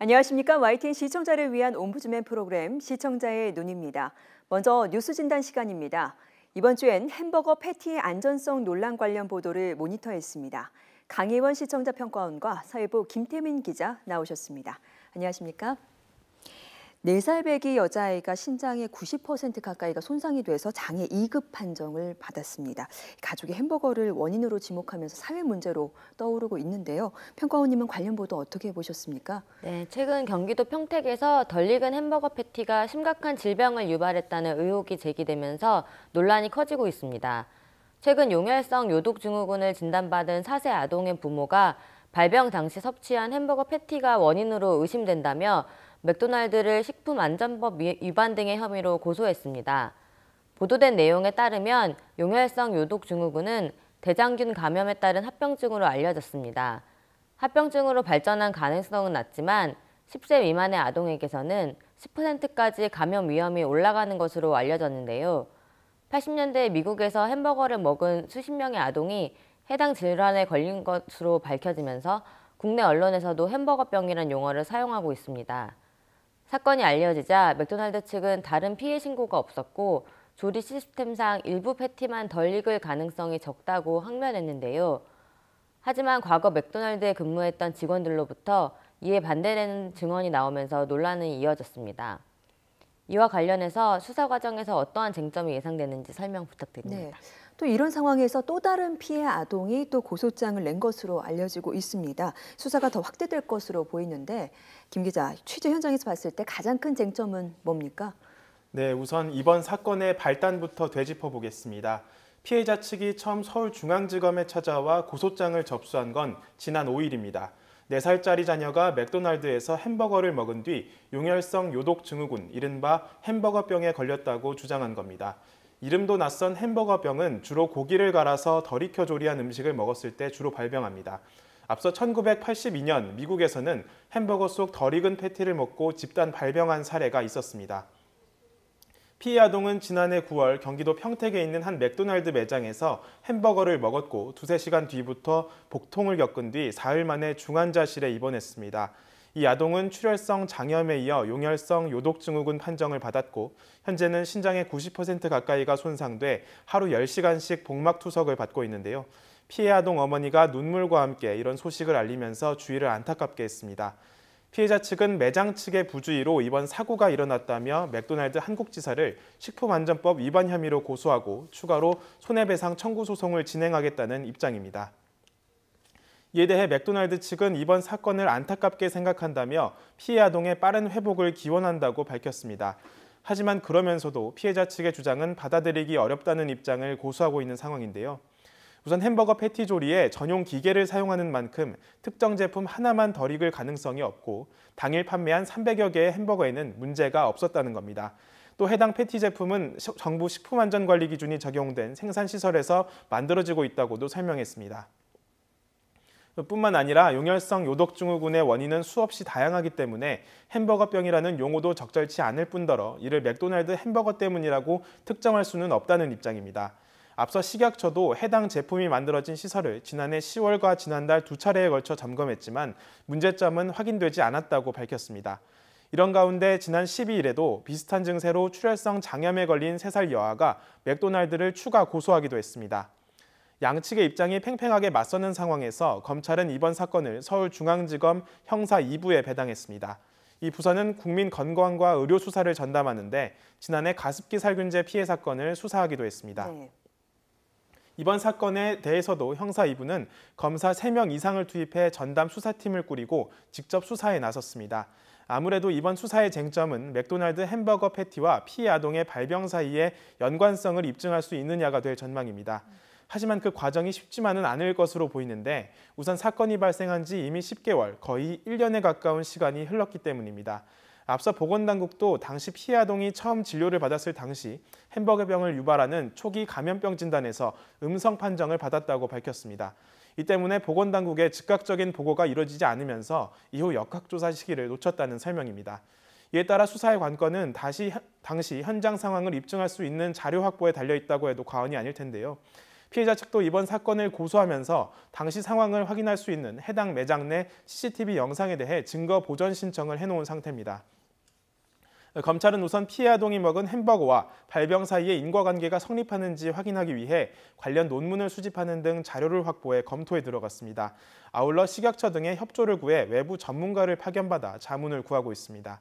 안녕하십니까? YTN 시청자를 위한 옴부즈맨 프로그램 시청자의 눈입니다. 먼저 뉴스 진단 시간입니다. 이번 주엔 햄버거 패티의 안전성 논란 관련 보도를 모니터했습니다. 강혜원 시청자 평가원과 사회부 김태민 기자 나오셨습니다. 안녕하십니까? 4살 배기 여자아이가 신장의 90% 가까이가 손상이 돼서 장애 2급 판정을 받았습니다. 가족이 햄버거를 원인으로 지목하면서 사회 문제로 떠오르고 있는데요. 평가원님은 관련 보도 어떻게 보셨습니까? 네, 최근 경기도 평택에서 덜 익은 햄버거 패티가 심각한 질병을 유발했다는 의혹이 제기되면서 논란이 커지고 있습니다. 최근 용혈성 요독증후군을 진단받은 4세 아동의 부모가 발병 당시 섭취한 햄버거 패티가 원인으로 의심된다며 맥도날드를 식품안전법 위반 등의 혐의로 고소했습니다. 보도된 내용에 따르면 용혈성 요독증후군은 대장균 감염에 따른 합병증으로 알려졌습니다. 합병증으로 발전한 가능성은 낮지만 10세 미만의 아동에게서는 10%까지 감염 위험이 올라가는 것으로 알려졌는데요. 80년대 미국에서 햄버거를 먹은 수십 명의 아동이 해당 질환에 걸린 것으로 밝혀지면서 국내 언론에서도 햄버거병이라는 용어를 사용하고 있습니다. 사건이 알려지자 맥도날드 측은 다른 피해 신고가 없었고 조리 시스템상 일부 패티만 덜 익을 가능성이 적다고 항변했는데요. 하지만 과거 맥도날드에 근무했던 직원들로부터 이에 반대되는 증언이 나오면서 논란이 이어졌습니다. 이와 관련해서 수사 과정에서 어떠한 쟁점이 예상되는지 설명 부탁드립니다. 네. 또 이런 상황에서 또 다른 피해 아동이 또 고소장을 낸 것으로 알려지고 있습니다. 수사가 더 확대될 것으로 보이는데 김 기자, 취재 현장에서 봤을 때 가장 큰 쟁점은 뭡니까? 네, 우선 이번 사건의 발단부터 되짚어 보겠습니다. 피해자 측이 처음 서울중앙지검에 찾아와 고소장을 접수한 건 지난 5일입니다. 4살짜리 자녀가 맥도날드에서 햄버거를 먹은 뒤 용혈성 요독증후군, 이른바 햄버거병에 걸렸다고 주장한 겁니다. 이름도 낯선 햄버거병은 주로 고기를 갈아서 덜 익혀 조리한 음식을 먹었을 때 주로 발병합니다. 앞서 1982년 미국에서는 햄버거 속 덜 익은 패티를 먹고 집단 발병한 사례가 있었습니다. 피해 아동은 지난해 9월 경기도 평택에 있는 한 맥도날드 매장에서 햄버거를 먹었고 2~3시간 뒤부터 복통을 겪은 뒤 사흘 만에 중환자실에 입원했습니다. 이 아동은 출혈성 장염에 이어 용혈성 요독증후군 판정을 받았고 현재는 신장의 90% 가까이가 손상돼 하루 10시간씩 복막투석을 받고 있는데요. 피해 아동 어머니가 눈물과 함께 이런 소식을 알리면서 주위를 안타깝게 했습니다. 피해자 측은 매장 측의 부주의로 이번 사고가 일어났다며 맥도날드 한국지사를 식품안전법 위반 혐의로 고소하고 추가로 손해배상 청구 소송을 진행하겠다는 입장입니다. 이에 대해 맥도날드 측은 이번 사건을 안타깝게 생각한다며 피해 아동의 빠른 회복을 기원한다고 밝혔습니다. 하지만 그러면서도 피해자 측의 주장은 받아들이기 어렵다는 입장을 고수하고 있는 상황인데요. 우선 햄버거 패티 조리에 전용 기계를 사용하는 만큼 특정 제품 하나만 덜 익을 가능성이 없고 당일 판매한 300여 개의 햄버거에는 문제가 없었다는 겁니다. 또 해당 패티 제품은 정부 식품안전관리 기준이 적용된 생산시설에서 만들어지고 있다고도 설명했습니다. 뿐만 아니라 용혈성 요독증후군의 원인은 수없이 다양하기 때문에 햄버거병이라는 용어도 적절치 않을 뿐더러 이를 맥도날드 햄버거 때문이라고 특정할 수는 없다는 입장입니다. 앞서 식약처도 해당 제품이 만들어진 시설을 지난해 10월과 지난달 2차례에 걸쳐 점검했지만 문제점은 확인되지 않았다고 밝혔습니다. 이런 가운데 지난 12일에도 비슷한 증세로 출혈성 장염에 걸린 3살 여아가 맥도날드를 추가 고소하기도 했습니다. 양측의 입장이 팽팽하게 맞서는 상황에서 검찰은 이번 사건을 서울중앙지검 형사 2부에 배당했습니다. 이 부서는 국민건강과 의료수사를 전담하는데 지난해 가습기 살균제 피해 사건을 수사하기도 했습니다. 네. 이번 사건에 대해서도 형사 2부는 검사 3명 이상을 투입해 전담 수사팀을 꾸리고 직접 수사에 나섰습니다. 아무래도 이번 수사의 쟁점은 맥도날드 햄버거 패티와 피해 아동의 발병 사이에 연관성을 입증할 수 있느냐가 될 전망입니다. 하지만 그 과정이 쉽지만은 않을 것으로 보이는데 우선 사건이 발생한 지 이미 10개월, 거의 1년에 가까운 시간이 흘렀기 때문입니다. 앞서 보건당국도 당시 피해 아동이 처음 진료를 받았을 당시 햄버거병을 유발하는 초기 감염병 진단에서 음성 판정을 받았다고 밝혔습니다. 이 때문에 보건당국의 즉각적인 보고가 이루어지지 않으면서 이후 역학조사 시기를 놓쳤다는 설명입니다. 이에 따라 수사의 관건은 당시 현장 상황을 입증할 수 있는 자료 확보에 달려있다고 해도 과언이 아닐 텐데요. 피해자 측도 이번 사건을 고소하면서 당시 상황을 확인할 수 있는 해당 매장 내 CCTV 영상에 대해 증거 보전 신청을 해놓은 상태입니다. 검찰은 우선 피해 아동이 먹은 햄버거와 발병 사이의 인과관계가 성립하는지 확인하기 위해 관련 논문을 수집하는 등 자료를 확보해 검토에 들어갔습니다. 아울러 식약처 등의 협조를 구해 외부 전문가를 파견받아 자문을 구하고 있습니다.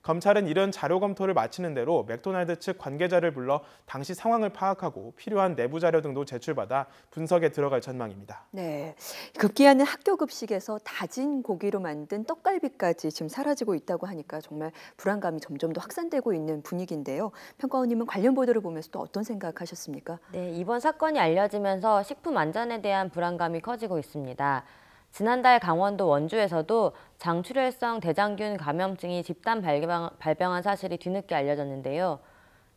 검찰은 이런 자료 검토를 마치는 대로 맥도날드 측 관계자를 불러 당시 상황을 파악하고 필요한 내부 자료 등도 제출받아 분석에 들어갈 전망입니다. 네, 급기야는 학교 급식에서 다진 고기로 만든 떡갈비까지 지금 사라지고 있다고 하니까 정말 불안감이 점점 더 확산되고 있는 분위기인데요. 평가원님은 관련 보도를 보면서 또 어떤 생각하셨습니까? 네, 이번 사건이 알려지면서 식품 안전에 대한 불안감이 커지고 있습니다. 지난달 강원도 원주에서도 장출혈성 대장균 감염증이 집단 발병한 사실이 뒤늦게 알려졌는데요.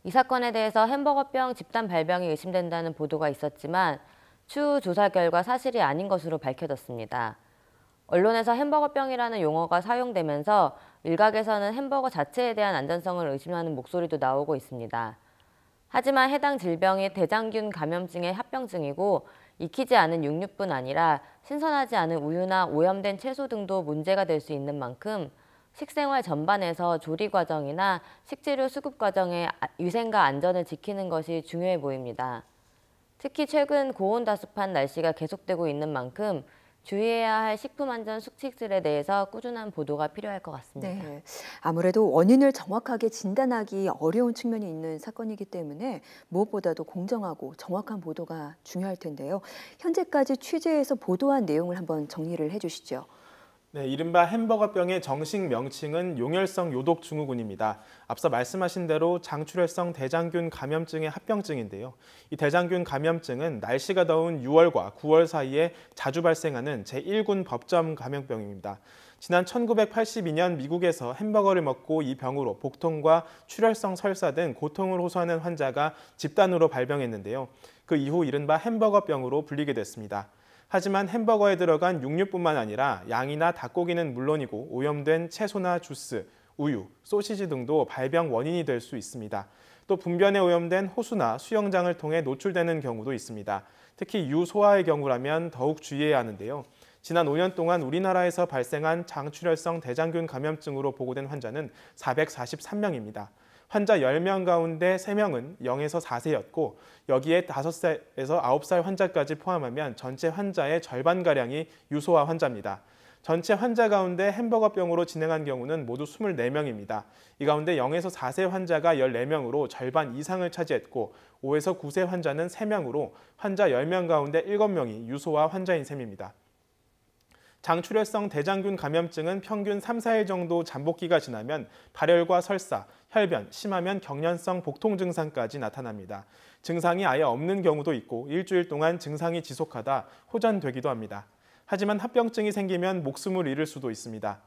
이 사건에 대해서 햄버거병 집단 발병이 의심된다는 보도가 있었지만 추후 조사 결과 사실이 아닌 것으로 밝혀졌습니다. 언론에서 햄버거병이라는 용어가 사용되면서 일각에서는 햄버거 자체에 대한 안전성을 의심하는 목소리도 나오고 있습니다. 하지만 해당 질병이 대장균 감염증의 합병증이고 익히지 않은 육류뿐 아니라 신선하지 않은 우유나 오염된 채소 등도 문제가 될 수 있는 만큼 식생활 전반에서 조리 과정이나 식재료 수급 과정의 위생과 안전을 지키는 것이 중요해 보입니다. 특히 최근 고온다습한 날씨가 계속되고 있는 만큼 주의해야 할 식품안전 수칙들에 대해서 꾸준한 보도가 필요할 것 같습니다. 네, 아무래도 원인을 정확하게 진단하기 어려운 측면이 있는 사건이기 때문에 무엇보다도 공정하고 정확한 보도가 중요할 텐데요. 현재까지 취재해서 보도한 내용을 한번 정리를 해주시죠. 네, 이른바 햄버거병의 정식 명칭은 용혈성 요독증후군입니다. 앞서 말씀하신 대로 장출혈성 대장균 감염증의 합병증인데요. 이 대장균 감염증은 날씨가 더운 6월과 9월 사이에 자주 발생하는 제1군 법점 감염병입니다. 지난 1982년 미국에서 햄버거를 먹고 이 병으로 복통과 출혈성 설사 등 고통을 호소하는 환자가 집단으로 발병했는데요. 그 이후 이른바 햄버거병으로 불리게 됐습니다. 하지만 햄버거에 들어간 육류뿐만 아니라 양이나 닭고기는 물론이고 오염된 채소나 주스, 우유, 소시지 등도 발병 원인이 될 수 있습니다. 또 분변에 오염된 호수나 수영장을 통해 노출되는 경우도 있습니다. 특히 유소아의 경우라면 더욱 주의해야 하는데요. 지난 5년 동안 우리나라에서 발생한 장출혈성 대장균 감염증으로 보고된 환자는 443명입니다. 환자 10명 가운데 3명은 0에서 4세였고 여기에 5살에서 9살 환자까지 포함하면 전체 환자의 절반가량이 유소아 환자입니다. 전체 환자 가운데 햄버거병으로 진행한 경우는 모두 24명입니다. 이 가운데 0에서 4세 환자가 14명으로 절반 이상을 차지했고 5에서 9세 환자는 3명으로 환자 10명 가운데 7명이 유소아 환자인 셈입니다. 장출혈성 대장균 감염증은 평균 3, 4일 정도 잠복기가 지나면 발열과 설사, 혈변, 심하면 경련성 복통 증상까지 나타납니다. 증상이 아예 없는 경우도 있고 일주일 동안 증상이 지속하다 호전되기도 합니다. 하지만 합병증이 생기면 목숨을 잃을 수도 있습니다.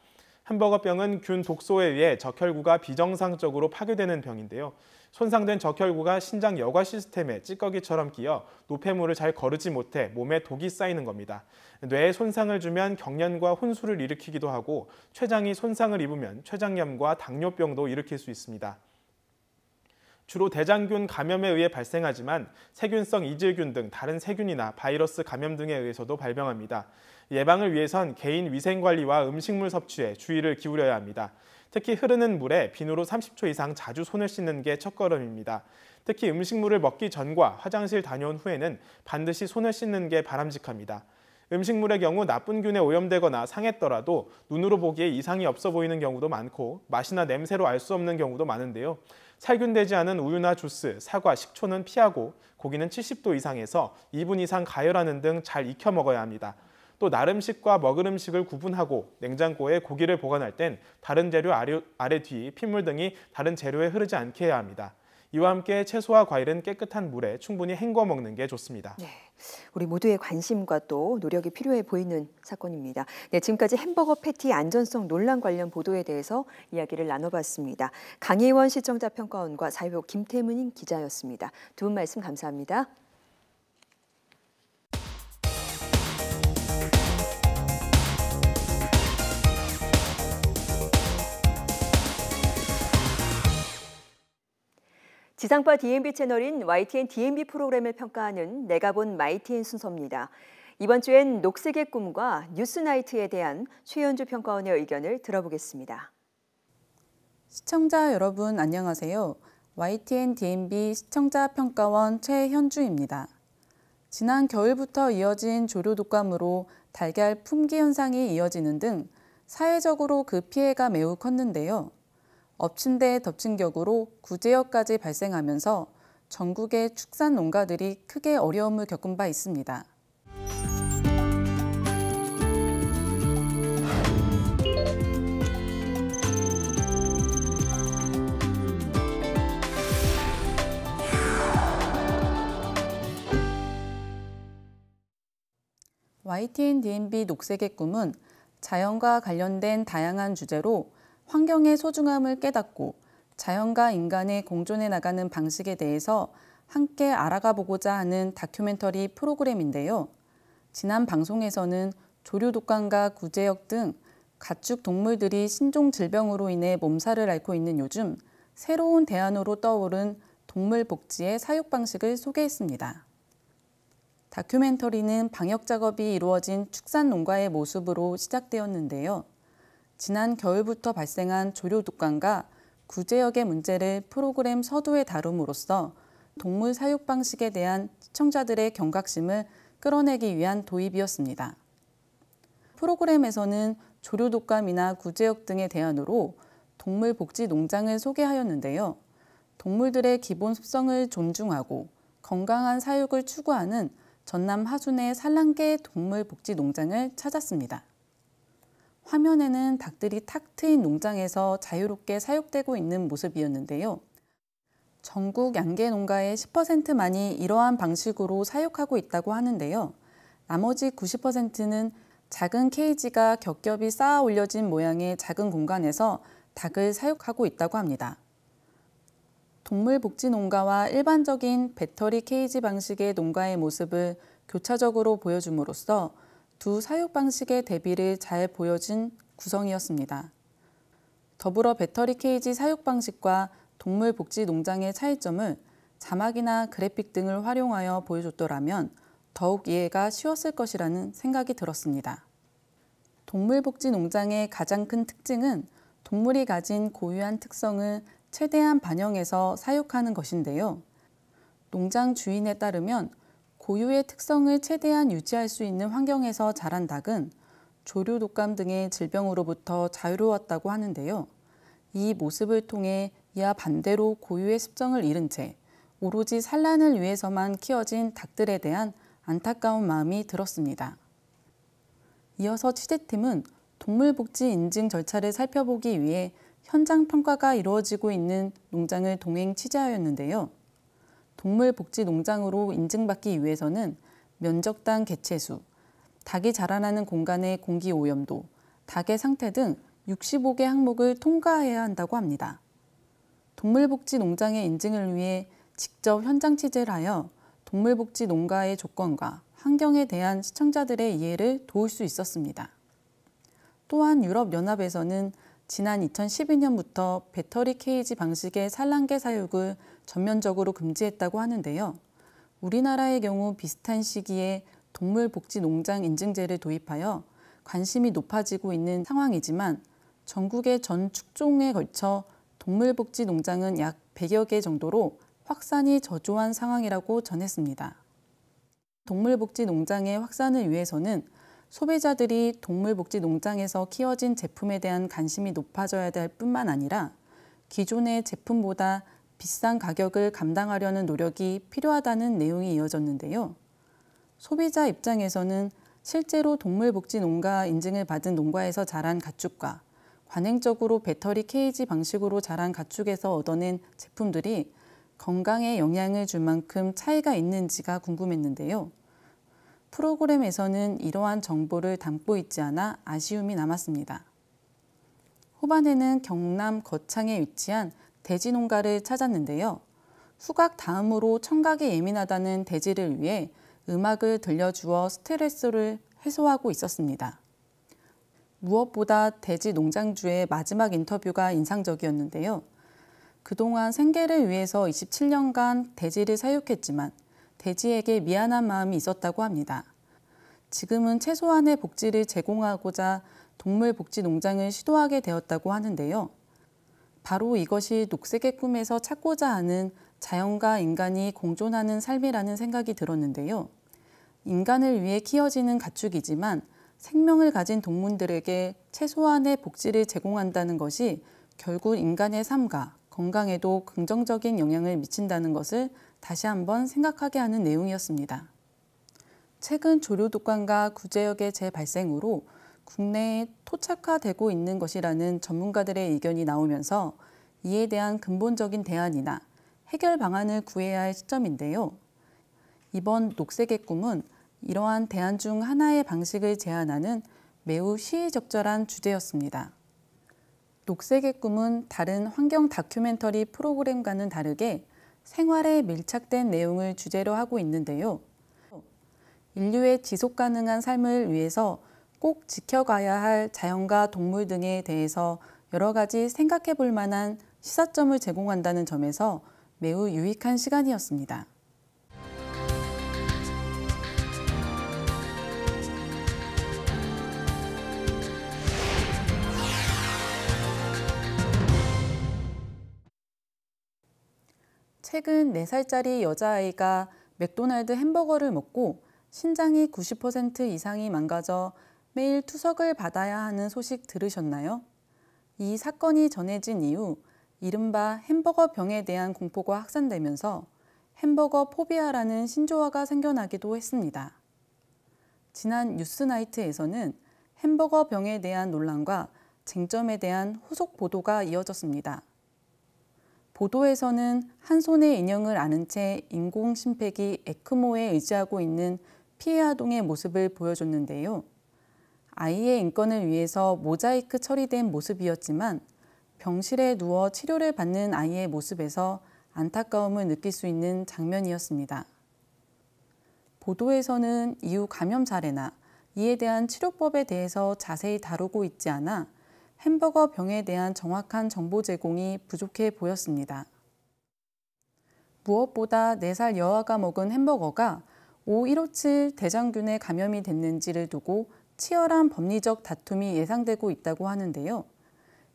햄버거병은 균 독소에 의해 적혈구가 비정상적으로 파괴되는 병인데요. 손상된 적혈구가 신장 여과 시스템에 찌꺼기처럼 끼어 노폐물을 잘 거르지 못해 몸에 독이 쌓이는 겁니다. 뇌에 손상을 주면 경련과 혼수를 일으키기도 하고 췌장이 손상을 입으면 췌장염과 당뇨병도 일으킬 수 있습니다. 주로 대장균 감염에 의해 발생하지만 세균성 이질균 등 다른 세균이나 바이러스 감염 등에 의해서도 발병합니다. 예방을 위해선 개인 위생관리와 음식물 섭취에 주의를 기울여야 합니다. 특히 흐르는 물에 비누로 30초 이상 자주 손을 씻는 게 첫걸음입니다. 특히 음식물을 먹기 전과 화장실 다녀온 후에는 반드시 손을 씻는 게 바람직합니다. 음식물의 경우 나쁜 균에 오염되거나 상했더라도 눈으로 보기에 이상이 없어 보이는 경우도 많고 맛이나 냄새로 알 수 없는 경우도 많은데요. 살균되지 않은 우유나 주스, 사과, 식초는 피하고 고기는 70도 이상에서 2분 이상 가열하는 등 잘 익혀 먹어야 합니다. 또 날음식과 먹을 음식을 구분하고 냉장고에 고기를 보관할 땐 다른 재료 아래 뒤 핏물 등이 다른 재료에 흐르지 않게 해야 합니다. 이와 함께 채소와 과일은 깨끗한 물에 충분히 헹궈 먹는 게 좋습니다. 네, 우리 모두의 관심과 또 노력이 필요해 보이는 사건입니다. 네, 지금까지 햄버거 패티 안전성 논란 관련 보도에 대해서 이야기를 나눠봤습니다. 강혜원 시청자평가원과 사회부 김태문 기자였습니다. 두 분 말씀 감사합니다. 지상파 DMB 채널인 YTN DMB 프로그램을 평가하는 내가 본 YTN 순서입니다. 이번 주엔 녹색의 꿈과 뉴스나이트에 대한 최현주 평가원의 의견을 들어보겠습니다. 시청자 여러분 안녕하세요. YTN DMB 시청자 평가원 최현주입니다. 지난 겨울부터 이어진 조류 독감으로 달걀 품귀 현상이 이어지는 등 사회적으로 그 피해가 매우 컸는데요. 엎친 데 덮친 격으로 구제역까지 발생하면서 전국의 축산 농가들이 크게 어려움을 겪은 바 있습니다. YTN DMB 녹색의 꿈은 자연과 관련된 다양한 주제로 환경의 소중함을 깨닫고 자연과 인간의 공존해 나가는 방식에 대해서 함께 알아가 보고자 하는 다큐멘터리 프로그램인데요. 지난 방송에서는 조류 독감과 구제역 등 가축 동물들이 신종 질병으로 인해 몸살을 앓고 있는 요즘 새로운 대안으로 떠오른 동물 복지의 사육 방식을 소개했습니다. 다큐멘터리는 방역 작업이 이루어진 축산 농가의 모습으로 시작되었는데요. 지난 겨울부터 발생한 조류 독감과 구제역의 문제를 프로그램 서두에 다룸으로써 동물 사육 방식에 대한 시청자들의 경각심을 끌어내기 위한 도입이었습니다. 프로그램에서는 조류 독감이나 구제역 등의 대안으로 동물 복지 농장을 소개하였는데요. 동물들의 기본 습성을 존중하고 건강한 사육을 추구하는 전남 하순의 산란계 동물 복지 농장을 찾았습니다. 화면에는 닭들이 탁 트인 농장에서 자유롭게 사육되고 있는 모습이었는데요. 전국 양계 농가의 10%만이 이러한 방식으로 사육하고 있다고 하는데요. 나머지 90%는 작은 케이지가 겹겹이 쌓아 올려진 모양의 작은 공간에서 닭을 사육하고 있다고 합니다. 동물복지 농가와 일반적인 배터리 케이지 방식의 농가의 모습을 교차적으로 보여줌으로써 두 사육 방식의 대비를 잘 보여준 구성이었습니다. 더불어 배터리 케이지 사육 방식과 동물복지 농장의 차이점을 자막이나 그래픽 등을 활용하여 보여줬더라면 더욱 이해가 쉬웠을 것이라는 생각이 들었습니다. 동물복지 농장의 가장 큰 특징은 동물이 가진 고유한 특성을 최대한 반영해서 사육하는 것인데요. 농장 주인에 따르면 고유의 특성을 최대한 유지할 수 있는 환경에서 자란 닭은 조류 독감 등의 질병으로부터 자유로웠다고 하는데요. 이 모습을 통해 이와 반대로 고유의 습성을 잃은 채 오로지 산란을 위해서만 키워진 닭들에 대한 안타까운 마음이 들었습니다. 이어서 취재팀은 동물복지 인증 절차를 살펴보기 위해 현장 평가가 이루어지고 있는 농장을 동행 취재하였는데요. 동물복지 농장으로 인증받기 위해서는 면적당 개체수, 닭이 자라나는 공간의 공기 오염도, 닭의 상태 등 65개 항목을 통과해야 한다고 합니다. 동물복지 농장의 인증을 위해 직접 현장 취재를 하여 동물복지 농가의 조건과 환경에 대한 시청자들의 이해를 도울 수 있었습니다. 또한 유럽연합에서는 지난 2012년부터 배터리 케이지 방식의 산란계 사육을 전면적으로 금지했다고 하는데요. 우리나라의 경우 비슷한 시기에 동물복지 농장 인증제를 도입하여 관심이 높아지고 있는 상황이지만 전국의 전 축종에 걸쳐 동물복지 농장은 약 100여 개 정도로 확산이 저조한 상황이라고 전했습니다. 동물복지 농장의 확산을 위해서는 소비자들이 동물복지 농장에서 키워진 제품에 대한 관심이 높아져야 될 뿐만 아니라 기존의 제품보다 비싼 가격을 감당하려는 노력이 필요하다는 내용이 이어졌는데요. 소비자 입장에서는 실제로 동물복지 농가 인증을 받은 농가에서 자란 가축과 관행적으로 배터리 케이지 방식으로 자란 가축에서 얻어낸 제품들이 건강에 영향을 줄 만큼 차이가 있는지가 궁금했는데요. 프로그램에서는 이러한 정보를 담고 있지 않아 아쉬움이 남았습니다. 후반에는 경남 거창에 위치한 돼지 농가를 찾았는데요. 후각 다음으로 청각에 예민하다는 돼지를 위해 음악을 들려주어 스트레스를 해소하고 있었습니다. 무엇보다 돼지 농장주의 마지막 인터뷰가 인상적이었는데요. 그동안 생계를 위해서 27년간 돼지를 사육했지만 돼지에게 미안한 마음이 있었다고 합니다. 지금은 최소한의 복지를 제공하고자 동물복지농장을 시도하게 되었다고 하는데요. 바로 이것이 녹색의 꿈에서 찾고자 하는 자연과 인간이 공존하는 삶이라는 생각이 들었는데요. 인간을 위해 키워지는 가축이지만 생명을 가진 동물들에게 최소한의 복지를 제공한다는 것이 결국 인간의 삶과 건강에도 긍정적인 영향을 미친다는 것을 다시 한번 생각하게 하는 내용이었습니다. 최근 조류독감과 구제역의 재발생으로 국내에 토착화되고 있는 것이라는 전문가들의 의견이 나오면서 이에 대한 근본적인 대안이나 해결 방안을 구해야 할 시점인데요. 이번 녹색의 꿈은 이러한 대안 중 하나의 방식을 제안하는 매우 시의적절한 주제였습니다. 녹색의 꿈은 다른 환경 다큐멘터리 프로그램과는 다르게 생활에 밀착된 내용을 주제로 하고 있는데요. 인류의 지속 가능한 삶을 위해서 꼭 지켜가야 할 자연과 동물 등에 대해서 여러 가지 생각해 볼 만한 시사점을 제공한다는 점에서 매우 유익한 시간이었습니다. 최근 4살짜리 여자아이가 맥도날드 햄버거를 먹고 신장이 90% 이상이 망가져 매일 투석을 받아야 하는 소식 들으셨나요? 이 사건이 전해진 이후 이른바 햄버거 병에 대한 공포가 확산되면서 햄버거 포비아라는 신조어가 생겨나기도 했습니다. 지난 뉴스나이트에서는 햄버거 병에 대한 논란과 쟁점에 대한 후속 보도가 이어졌습니다. 보도에서는 한 손에 인형을 안은 채 인공심폐기 에크모에 의지하고 있는 피해 아동의 모습을 보여줬는데요. 아이의 인권을 위해서 모자이크 처리된 모습이었지만 병실에 누워 치료를 받는 아이의 모습에서 안타까움을 느낄 수 있는 장면이었습니다. 보도에서는 이후 감염 사례나 이에 대한 치료법에 대해서 자세히 다루고 있지 않아 햄버거 병에 대한 정확한 정보 제공이 부족해 보였습니다. 무엇보다 4살 여아가 먹은 햄버거가 O157 대장균에 감염이 됐는지를 두고 치열한 법리적 다툼이 예상되고 있다고 하는데요.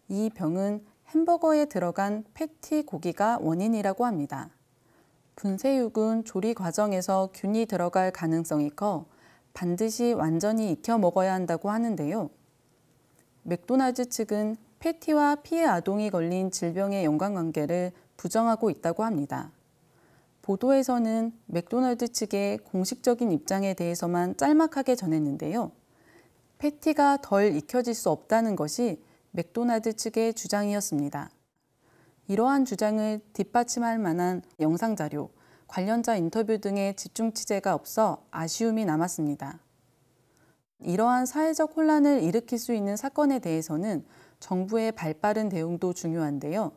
이 병은 햄버거에 들어간 패티 고기가 원인이라고 합니다. 분쇄육은 조리 과정에서 균이 들어갈 가능성이 커 반드시 완전히 익혀 먹어야 한다고 하는데요. 맥도날드 측은 패티와 피해 아동이 걸린 질병의 연관관계를 부정하고 있다고 합니다. 보도에서는 맥도날드 측의 공식적인 입장에 대해서만 짤막하게 전했는데요. 패티가 덜 익혀질 수 없다는 것이 맥도날드 측의 주장이었습니다. 이러한 주장을 뒷받침할 만한 영상자료, 관련자 인터뷰 등의 집중 취재가 없어 아쉬움이 남았습니다. 이러한 사회적 혼란을 일으킬 수 있는 사건에 대해서는 정부의 발빠른 대응도 중요한데요.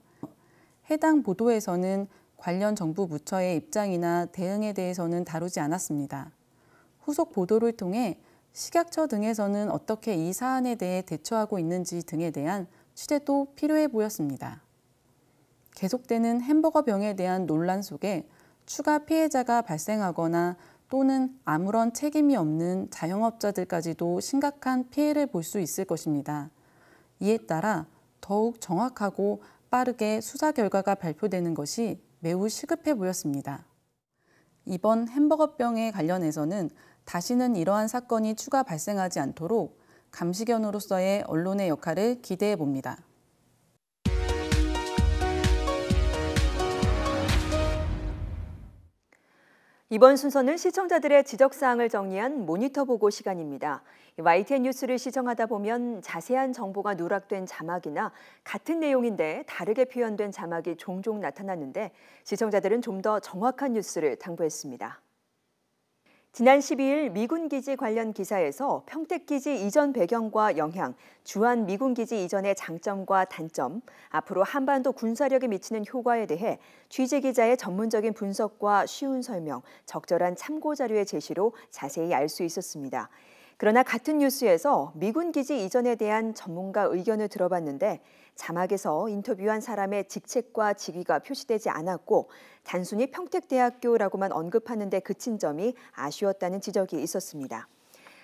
해당 보도에서는 관련 정부 부처의 입장이나 대응에 대해서는 다루지 않았습니다. 후속 보도를 통해 식약처 등에서는 어떻게 이 사안에 대해 대처하고 있는지 등에 대한 취재도 필요해 보였습니다. 계속되는 햄버거 병에 대한 논란 속에 추가 피해자가 발생하거나 또는 아무런 책임이 없는 자영업자들까지도 심각한 피해를 볼 수 있을 것입니다. 이에 따라 더욱 정확하고 빠르게 수사 결과가 발표되는 것이 매우 시급해 보였습니다. 이번 햄버거병에 관련해서는 다시는 이러한 사건이 추가 발생하지 않도록 감시견으로서의 언론의 역할을 기대해 봅니다. 이번 순서는 시청자들의 지적사항을 정리한 모니터 보고 시간입니다. YTN 뉴스를 시청하다 보면 자세한 정보가 누락된 자막이나 같은 내용인데 다르게 표현된 자막이 종종 나타났는데 시청자들은 좀 더 정확한 뉴스를 당부했습니다. 지난 12일 미군 기지 관련 기사에서 평택 기지 이전 배경과 영향, 주한 미군 기지 이전의 장점과 단점, 앞으로 한반도 군사력에 미치는 효과에 대해 취재 기자의 전문적인 분석과 쉬운 설명, 적절한 참고 자료의 제시로 자세히 알 수 있었습니다. 그러나 같은 뉴스에서 미군 기지 이전에 대한 전문가 의견을 들어봤는데 자막에서 인터뷰한 사람의 직책과 직위가 표시되지 않았고 단순히 평택대학교라고만 언급하는 데 그친 점이 아쉬웠다는 지적이 있었습니다.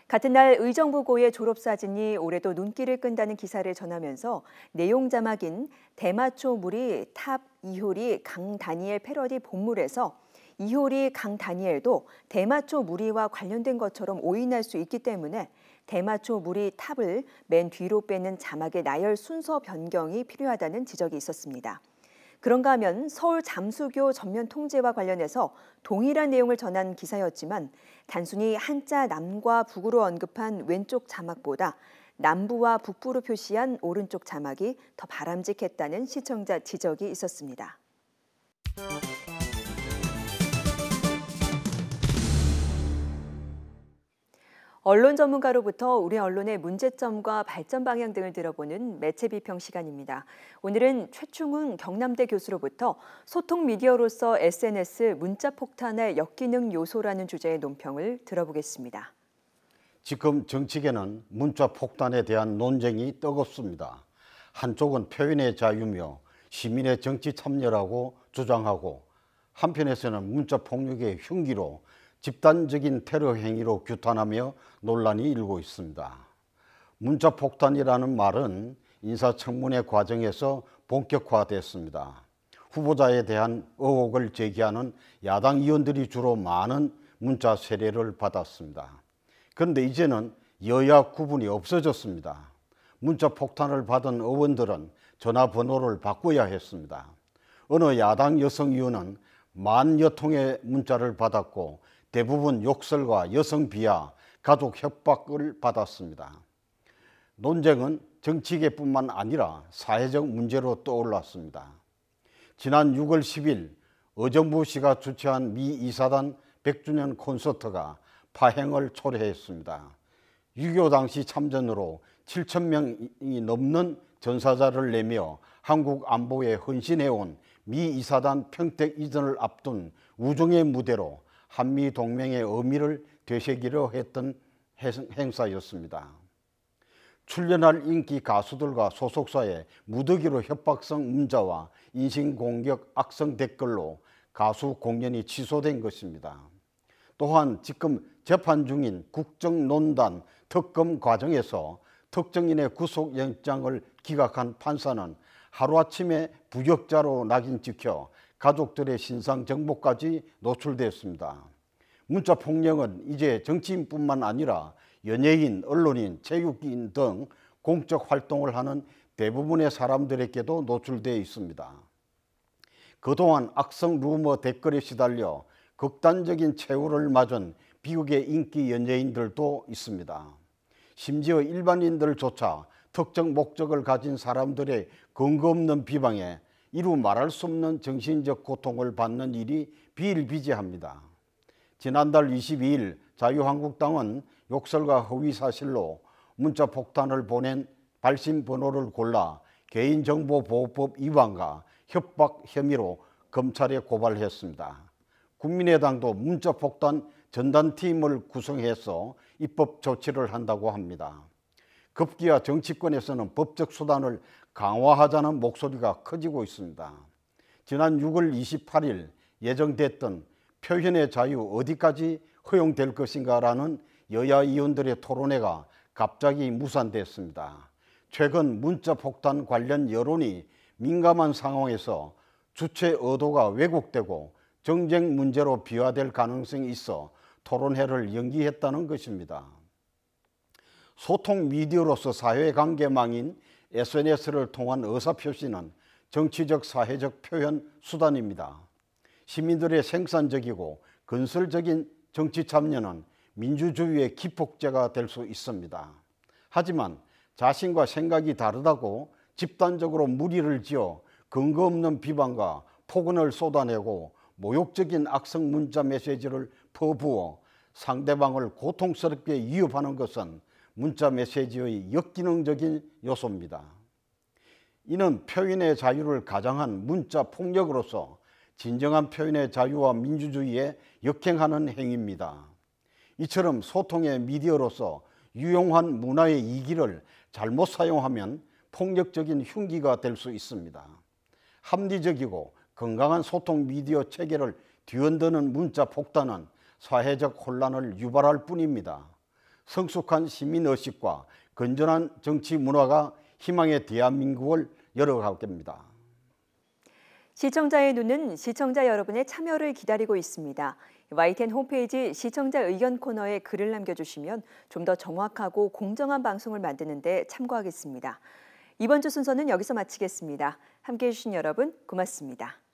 같은 날 의정부고의 졸업사진이 올해도 눈길을 끈다는 기사를 전하면서 내용 자막인 대마초 무리 탑 이효리 강다니엘 패러디 본물에서 이효리 강다니엘도 대마초 무리와 관련된 것처럼 오인할 수 있기 때문에 대마초 무리 탑을 맨 뒤로 빼는 자막의 나열 순서 변경이 필요하다는 지적이 있었습니다. 그런가 하면 서울 잠수교 전면 통제와 관련해서 동일한 내용을 전한 기사였지만 단순히 한자 남과 북으로 언급한 왼쪽 자막보다 남부와 북부로 표시한 오른쪽 자막이 더 바람직했다는 시청자 지적이 있었습니다. 언론 전문가로부터 우리 언론의 문제점과 발전 방향 등을 들어보는 매체 비평 시간입니다. 오늘은 최충훈 경남대 교수로부터 소통 미디어로서 SNS 문자 폭탄의 역기능 요소라는 주제의 논평을 들어보겠습니다. 지금 정치계는 문자 폭탄에 대한 논쟁이 뜨겁습니다. 한쪽은 표현의 자유며 시민의 정치 참여라고 주장하고 한편에서는 문자 폭력의 흉기로 집단적인 테러 행위로 규탄하며 논란이 일고 있습니다. 문자 폭탄이라는 말은 인사청문회 과정에서 본격화됐습니다. 후보자에 대한 의혹을 제기하는 야당 의원들이 주로 많은 문자 세례를 받았습니다. 그런데 이제는 여야 구분이 없어졌습니다. 문자 폭탄을 받은 의원들은 전화번호를 바꿔야 했습니다. 어느 야당 여성 의원은 10,000여 통의 문자를 받았고 대부분 욕설과 여성 비하, 가족 협박을 받았습니다. 논쟁은 정치계뿐만 아니라 사회적 문제로 떠올랐습니다. 지난 6월 10일 의정부시가 주최한 미 이사단 100주년 콘서트가 파행을 초래했습니다. 6.25 당시 참전으로 7,000명이 넘는 전사자를 내며 한국 안보에 헌신해온 미 이사단 평택 이전을 앞둔 우정의 무대로 한미동맹의 의미를 되새기려 했던 행사였습니다. 출연할 인기 가수들과 소속사의 무더기로 협박성 문자와 인신공격 악성 댓글로 가수 공연이 취소된 것입니다. 또한 지금 재판 중인 국정농단 특검 과정에서 특정인의 구속영장을 기각한 판사는 하루아침에 부역자로 낙인 찍혀 가족들의 신상 정보까지 노출됐습니다. 문자 폭력은 이제 정치인뿐만 아니라 연예인, 언론인, 체육인 등 공적 활동을 하는 대부분의 사람들에게도 노출되어 있습니다. 그동안 악성 루머 댓글에 시달려 극단적인 최후를 맞은 미국의 인기 연예인들도 있습니다. 심지어 일반인들조차 특정 목적을 가진 사람들의 근거 없는 비방에 이루 말할 수 없는 정신적 고통을 받는 일이 비일비재합니다. 지난달 22일 자유한국당은 욕설과 허위사실로 문자 폭탄을 보낸 발신 번호를 골라 개인정보보호법 위반과 협박 혐의로 검찰에 고발했습니다. 국민의당도 문자 폭탄 전단팀을 구성해서 입법 조치를 한다고 합니다. 급기야 정치권에서는 법적 수단을 강화하자는 목소리가 커지고 있습니다. 지난 6월 28일 예정됐던 표현의 자유 어디까지 허용될 것인가라는 여야 의원들의 토론회가 갑자기 무산됐습니다. 최근 문자 폭탄 관련 여론이 민감한 상황에서 주최 의도가 왜곡되고 정쟁 문제로 비화될 가능성이 있어 토론회를 연기했다는 것입니다. 소통 미디어로서 사회관계망인 SNS를 통한 의사표시는 정치적 사회적 표현 수단입니다. 시민들의 생산적이고 건설적인 정치 참여는 민주주의의 기폭제가 될 수 있습니다. 하지만 자신과 생각이 다르다고 집단적으로 무리를 지어 근거 없는 비방과 폭언을 쏟아내고 모욕적인 악성 문자 메시지를 퍼부어 상대방을 고통스럽게 위협하는 것은 문자 메시지의 역기능적인 요소입니다. 이는 표현의 자유를 가장한 문자 폭력으로서 진정한 표현의 자유와 민주주의에 역행하는 행위입니다. 이처럼 소통의 미디어로서 유용한 문화의 이기를 잘못 사용하면 폭력적인 흉기가 될 수 있습니다. 합리적이고 건강한 소통 미디어 체계를 뒤흔드는 문자 폭탄은 사회적 혼란을 유발할 뿐입니다. 성숙한 시민의식과 건전한 정치 문화가 희망의 대한민국을 열어가게 합니다. 시청자의 눈은 시청자 여러분의 참여를 기다리고 있습니다. YTN 홈페이지 시청자 의견 코너에 글을 남겨주시면 좀 더 정확하고 공정한 방송을 만드는 데 참고하겠습니다. 이번 주 순서는 여기서 마치겠습니다. 함께해 주신 여러분 고맙습니다.